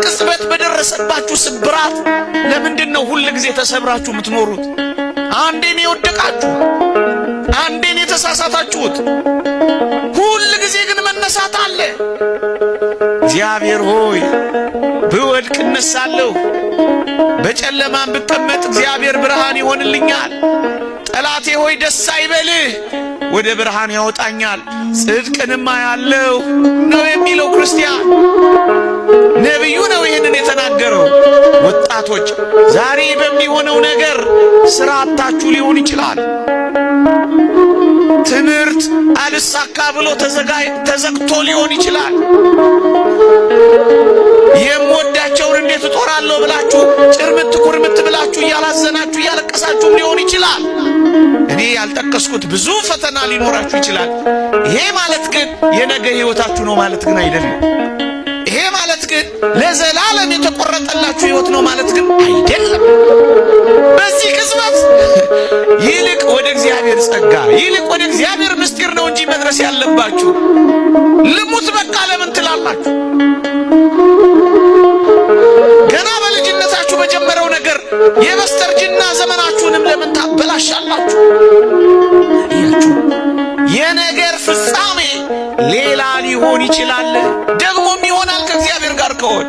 ቅጽበት በደረሰባችሁ ስብራት ለምንድነው ሁሉ ጊዜ ተሰብራችሁ የምትኖሩት? አንዴ ነው የወደቃችሁ፣ አንዴ ነው የተሳሳታችሁት። ሁሉ ጊዜ ግን መነሳት አለ። እግዚአብሔር ሆይ ብወድቅ እነሳለሁ፣ በጨለማም ብቀመጥ እግዚአብሔር ብርሃን ይሆንልኛል። ጠላቴ ሆይ ደስ አይበልህ፣ ወደ ብርሃን ያወጣኛል፣ ጽድቅንማ ያለው ነው የሚለው ክርስቲያን። ነብዩ ነው ይህንን የተናገረው። ወጣቶች ዛሬ በሚሆነው ነገር ስራ አጣችሁ ሊሆን ይችላል። ትምህርት አልሳካ ብሎ ተዘግቶ ሊሆን ይችላል። የምወዳቸውን እንዴት እጦራለሁ ብላችሁ ጭርምት ኩርምት ብላችሁ እያላዘናችሁ እያለቀሳችሁም ሊሆን ይችላል። እኔ ያልጠቀስኩት ብዙ ፈተና ሊኖራችሁ ይችላል። ይሄ ማለት ግን የነገ ህይወታችሁ ነው ማለት ግን አይደለም። ይሄ ማለት ግን ለዘላለም የተቆረጠላችሁ ህይወት ነው ማለት ግን አይደለም። በዚህ ቅጽበት ይልቅ ወደ እግዚአብሔር ጸጋ፣ ይልቅ ወደ እግዚአብሔር ምስጢር ነው እንጂ መድረስ ያለባችሁ። ልሙት በቃ ለምን ትላላችሁ? ገና በልጅነታችሁ በጀመረው ነገር የበስተርጅና ዘመናችሁንም ለምን ታበላሻላችሁ? ያችሁ የነገር ፍጻሜ ሌላ ሊሆን ይችላል፣ ደግሞም ይሆናል ከእግዚአብሔር ጋር ከሆነ